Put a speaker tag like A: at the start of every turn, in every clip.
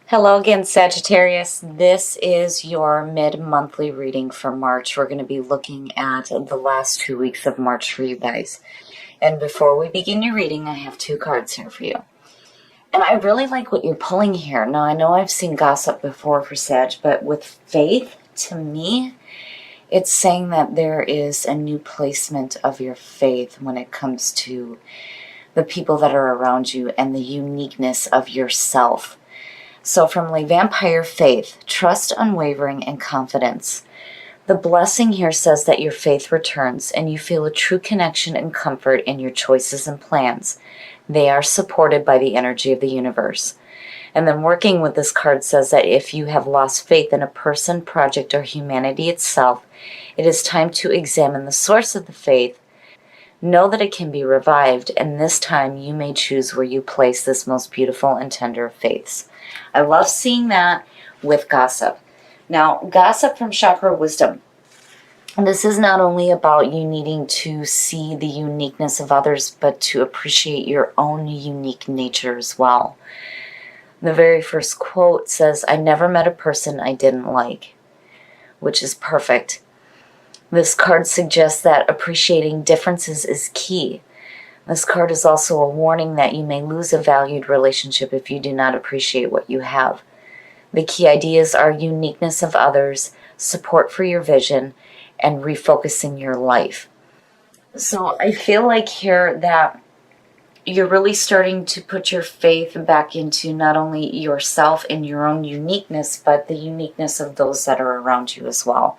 A: Hello again, Sagittarius. This is your mid-monthly reading for March. We're going to be looking at the last 2 weeks of March for you guys. And before we begin your reading, I have 2 cards here for you. And I really like what you're pulling here. Now, I know I've seen gossip before for Sag, but with faith, to me, it's saying that there is a new placement of your faith when it comes to the people that are around you and the uniqueness of yourself. So from Le Vampire, faith, trust, unwavering, and confidence. The blessing here says that your faith returns and you feel a true connection and comfort in your choices and plans. They are supported by the energy of the universe. And then working with this card says that if you have lost faith in a person, project, or humanity itself, it is time to examine the source of the faith. Know that it can be revived, and this time you may choose where you place this most beautiful and tender of faiths. I love seeing that with gossip. Now, gossip from Chakra Wisdom. This is not only about you needing to see the uniqueness of others, but to appreciate your own unique nature as well. The very first quote says, "I never met a person I didn't like," which is perfect. This card suggests that appreciating differences is key. This card is also a warning that you may lose a valued relationship if you do not appreciate what you have. The key ideas are uniqueness of others, support for your vision, and refocusing your life. So I feel like here that you're really starting to put your faith back into not only yourself and your own uniqueness, but the uniqueness of those that are around you as well.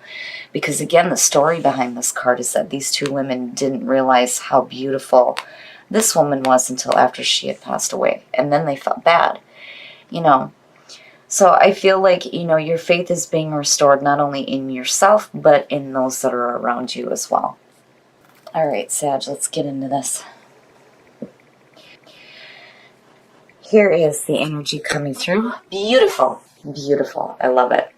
A: Because again, the story behind this card is that these 2 women didn't realize how beautiful this woman was until after she had passed away. And then they felt bad, So I feel like, your faith is being restored not only in yourself, but in those that are around you as well. All right, Sag, let's get into this. Here is the energy coming through. Beautiful. Beautiful. I love it.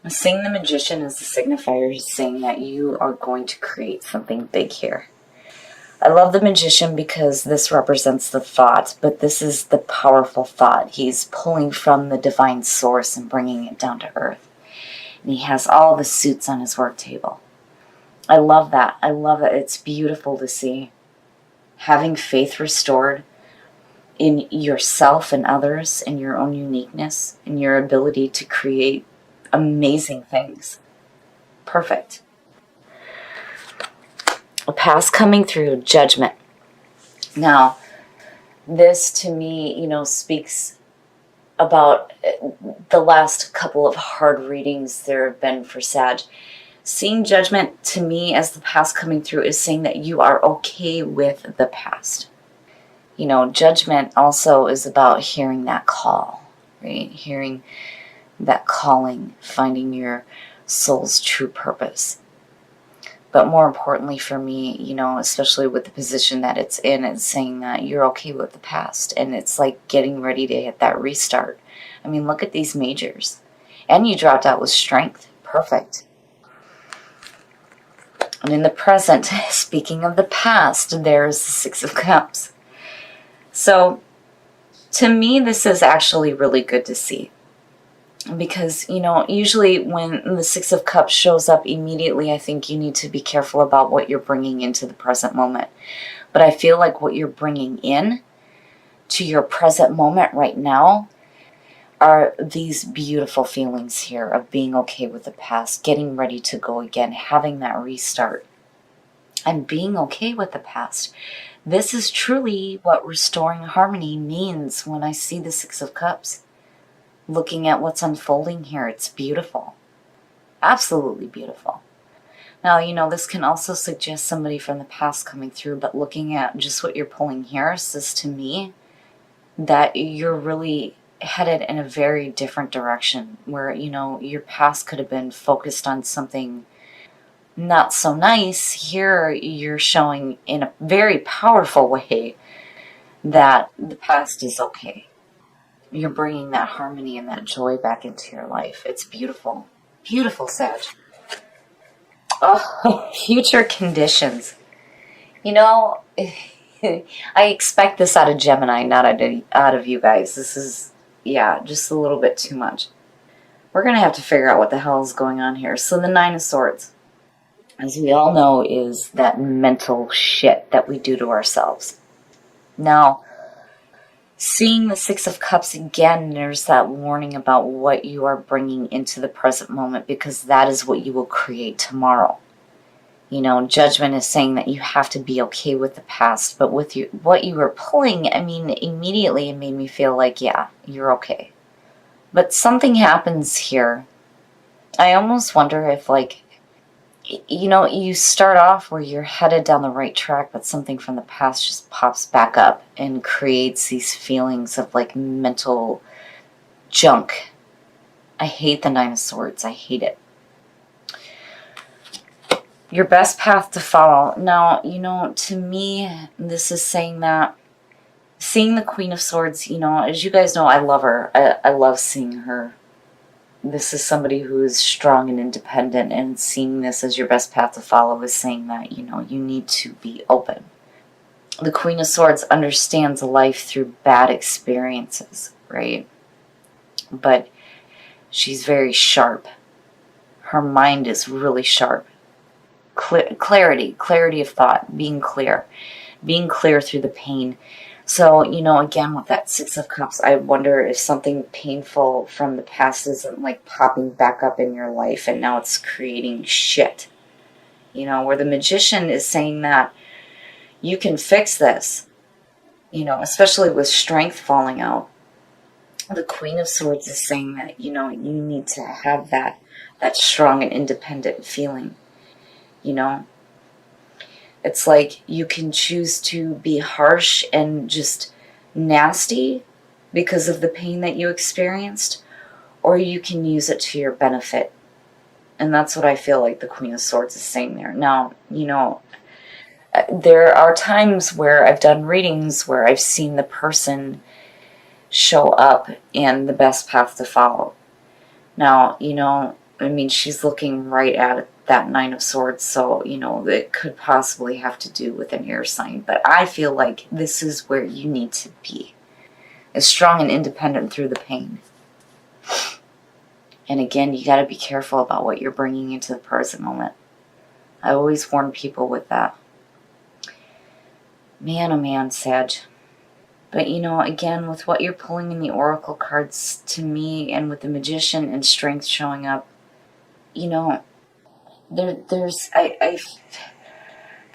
A: Seeing the Magician as the signifier is saying that you are going to create something big here. I love the Magician because this represents the thought, but this is the powerful thought. He's pulling from the divine source and bringing it down to earth. And he has all the suits on his work table. I love that. I love it. It's beautiful to see. Having faith restored in yourself and others, and your own uniqueness, and your ability to create amazing things. Perfect. A past coming through, Judgment. Now, this to me, speaks about the last couple of hard readings there have been for Sag. Seeing Judgment to me as the past coming through is saying that you are okay with the past. Judgment also is about hearing that call, right? Hearing that calling, finding your soul's true purpose. But more importantly for me, especially with the position that it's in, it's saying that you're okay with the past. And it's like getting ready to hit that restart. I mean, look at these majors. And you dropped out with Strength. Perfect. And in the present, speaking of the past, there's the 6 of Cups. So, to me, this is actually really good to see. Because, usually when the 6 of Cups shows up immediately, I think you need to be careful about what you're bringing into the present moment. But I feel like what you're bringing in to your present moment right now are these beautiful feelings here of being okay with the past, getting ready to go again, having that restart, and being okay with the past. This is truly what restoring harmony means when I see the 6 of Cups. Looking at what's unfolding here, it's beautiful. Absolutely beautiful. Now, this can also suggest somebody from the past coming through, but looking at just what you're pulling here says to me that you're really headed in a very different direction where, your past could have been focused on something not so nice. Here you're showing in a very powerful way that the past is okay. You're bringing that harmony and that joy back into your life. It's beautiful. Beautiful, Sag. Oh, future conditions. I expect this out of Gemini, not out of you guys. This is yeah, just a little bit too much. We're going to have to figure out what the hell is going on here. So the Nine of Swords, as we all know, is that mental shit that we do to ourselves. Now, seeing the Six of Cups again, there's that warning about what you are bringing into the present moment, because that is what you will create tomorrow. You know, Judgment is saying that you have to be okay with the past, but with what you were pulling, I mean, immediately it made me feel like, yeah, you're okay. But something happens here. I almost wonder if, like, you know, you start off where you're headed down the right track, but something from the past just pops back up and creates these feelings of, like, mental junk. I hate the Nine of Swords. I hate it. Your best path to follow. Now, you know, to me, this is saying that seeing the Queen of Swords, you know, as you guys know, I love her. I love seeing her. This is somebody who is strong and independent, and seeing this as your best path to follow is saying that, you know, you need to be open. The Queen of Swords understands life through bad experiences, right? But she's very sharp. Her mind is really sharp. Clarity of thought, being clear through the pain. So, you know, again, with that Six of Cups, I wonder if something painful from the past isn't, like, popping back up in your life and now it's creating shit. You know, where the Magician is saying that you can fix this, you know, especially with strength falling out. The Queen of Swords is saying that, you know, you need to have that strong and independent feeling. You know, it's like you can choose to be harsh and just nasty because of the pain that you experienced, or you can use it to your benefit. And that's what I feel like the Queen of Swords is saying there. Now, you know, there are times where I've done readings where I've seen the person show up and the best path to follow. Now, you know, I mean, she's looking right at that Nine of Swords, so, you know, it could possibly have to do with an air sign. But I feel like this is where you need to be, as strong and independent through the pain. And again, you got to be careful about what you're bringing into the present moment. I always warn people with that. Man, oh man, Sag. But, you know, again, with what you're pulling in the Oracle cards to me, and with the Magician and Strength showing up, you know, there's going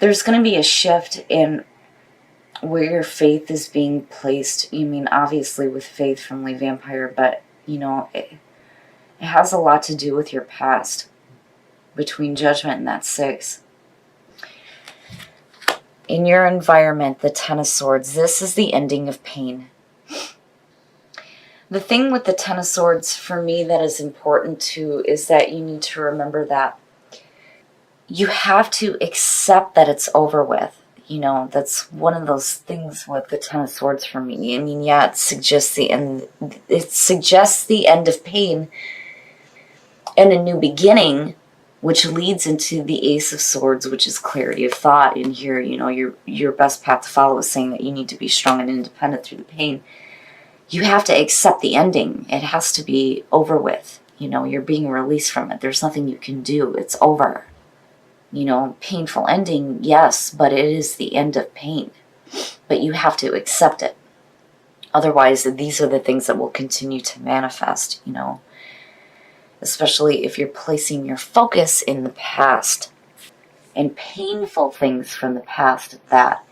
A: to be a shift in where your faith is being placed. You mean, obviously, with Faith from Lee Vampire, but, you know, it has a lot to do with your past between Judgment and that Six. In your environment, the Ten of Swords, this is the ending of pain. The thing with the Ten of Swords for me that is important too is that you need to remember that you have to accept that it's over with. You know, that's one of those things with the Ten of Swords for me. I mean, yeah, it suggests the end of pain and a new beginning, which leads into the Ace of Swords, which is clarity of thought. And here, you know, your best path to follow is saying that you need to be strong and independent through the pain. You have to accept the ending. It has to be over with. You know, you're being released from it. There's nothing you can do. It's over. You know, painful ending, yes, but it is the end of pain. But you have to accept it. Otherwise, these are the things that will continue to manifest, you know. Especially if you're placing your focus in the past and painful things from the past at that,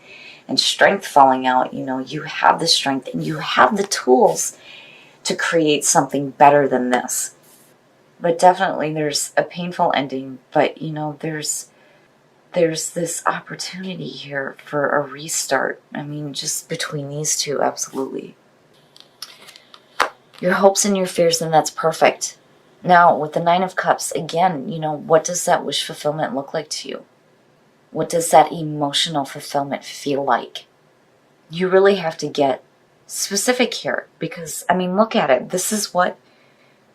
A: and strength falling out. You know, you have the strength and you have the tools to create something better than this. But definitely there's a painful ending, but, you know, there's this opportunity here for a restart. I mean, just between these two, absolutely. Your hopes and your fears, and that's perfect. Now, with the Nine of Cups, again, you know, what does that wish fulfillment look like to you? What does that emotional fulfillment feel like? You really have to get specific here, because, I mean, look at it. This is what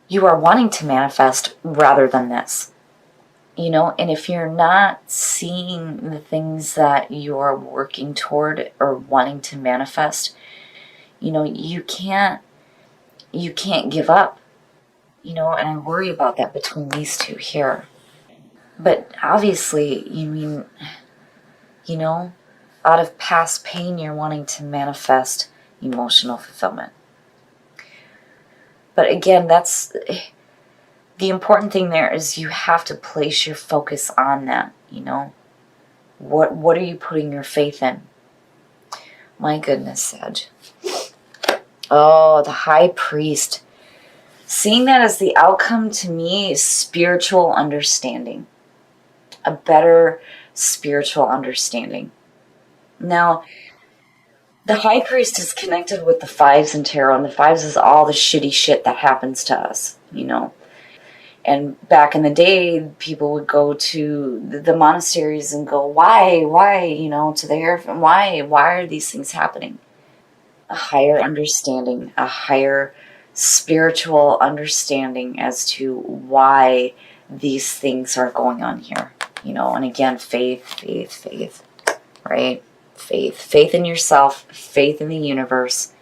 A: you are wanting to manifest rather than this. You know, and if you're not seeing the things that you're working toward or wanting to manifest, you know, you can't you can't give up, and I worry about that between these two here. But obviously, out of past pain, you're wanting to manifest emotional fulfillment. But again, that's the important thing there is you have to place your focus on that, What are you putting your faith in? My goodness, Sag. Oh, the High Priest. Seeing that as the outcome to me is spiritual understanding. A better spiritual understanding. Now, the High Priest is connected with the fives in Tarot, and the fives is all the shitty shit that happens to us, And back in the day, people would go to the monasteries and go, why, to the Hierophant, why are these things happening? A higher understanding, a higher spiritual understanding as to why these things are going on here, and again, faith, right? Faith in yourself, faith in the universe,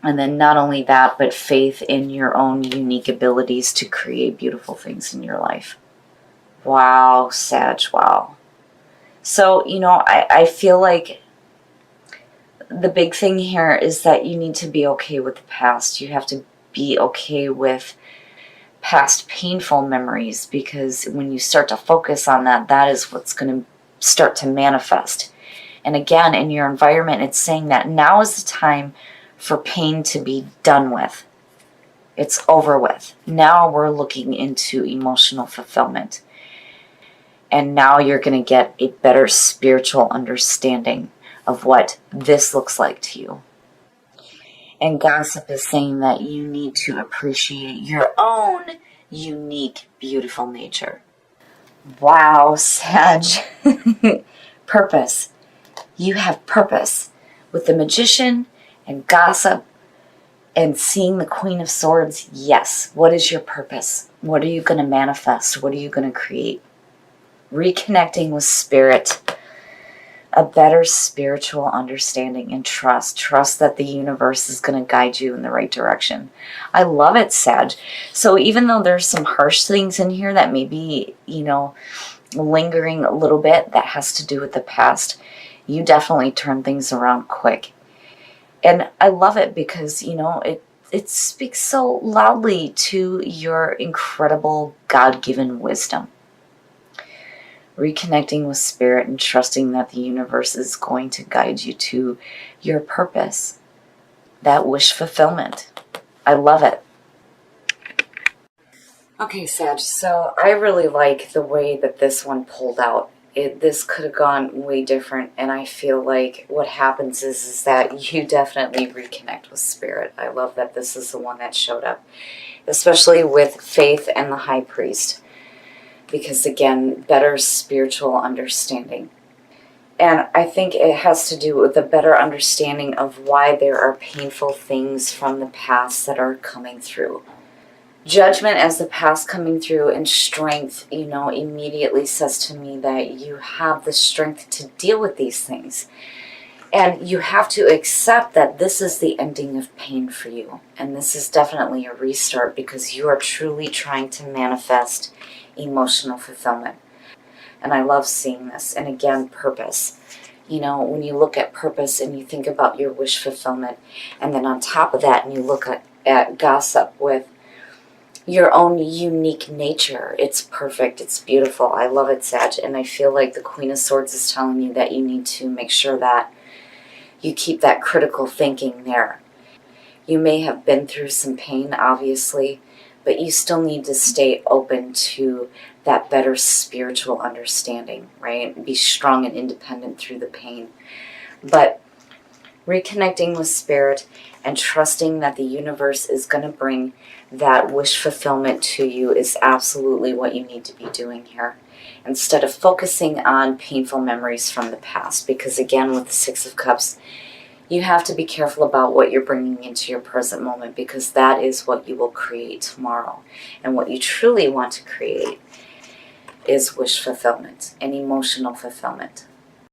A: and then not only that, but faith in your own unique abilities to create beautiful things in your life. Wow, Sag, wow. So, I feel like the big thing here is that you need to be okay with the past. You have to be okay with past painful memories, because when you start to focus on that, that is what's going to start to manifest. And again, in your environment, it's saying that now is the time for pain to be done with. It's over with. Now we're looking into emotional fulfillment. And now you're going to get a better spiritual understanding of what this looks like to you. And gossip is saying that you need to appreciate your own unique, beautiful nature. Wow, Sag. Purpose. You have purpose. With the Magician and gossip and seeing the Queen of Swords, yes. What is your purpose? What are you going to manifest? What are you going to create? Reconnecting with spirit. A better spiritual understanding and trust. Trust that the universe is going to guide you in the right direction. I love it, Sag. So even though there's some harsh things in here that may be, lingering a little bit, that has to do with the past, you definitely turn things around quick. And I love it because, it speaks so loudly to your incredible God-given wisdom. Reconnecting with spirit and trusting that the universe is going to guide you to your purpose. That wish fulfillment. I love it. Okay, Sag, so I really like the way that this one pulled out. This could have gone way different, and I feel like what happens is that you definitely reconnect with spirit. I love that this is the one that showed up, especially with faith and the High Priest, because again, better spiritual understanding. And I think it has to do with a better understanding of why there are painful things from the past that are coming through. Judgment as the past coming through, and strength, immediately says to me that you have the strength to deal with these things. And you have to accept that this is the ending of pain for you. And this is definitely a restart, because you are truly trying to manifest emotional fulfillment. And I love seeing this. And again, purpose. When you look at purpose and you think about your wish fulfillment, and then on top of that, and you look at gossip with your own unique nature. It's perfect. It's beautiful. I love it, Sag. And I feel like the Queen of Swords is telling you that you need to make sure that you keep that critical thinking there. You may have been through some pain, obviously, but you still need to stay open to that better spiritual understanding, right? Be strong and independent through the pain. But reconnecting with spirit and trusting that the universe is going to bring that wish fulfillment to you is absolutely what you need to be doing here, instead of focusing on painful memories from the past. Because again, with the Six of Cups, you have to be careful about what you're bringing into your present moment, because that is what you will create tomorrow. And what you truly want to create is wish fulfillment and emotional fulfillment.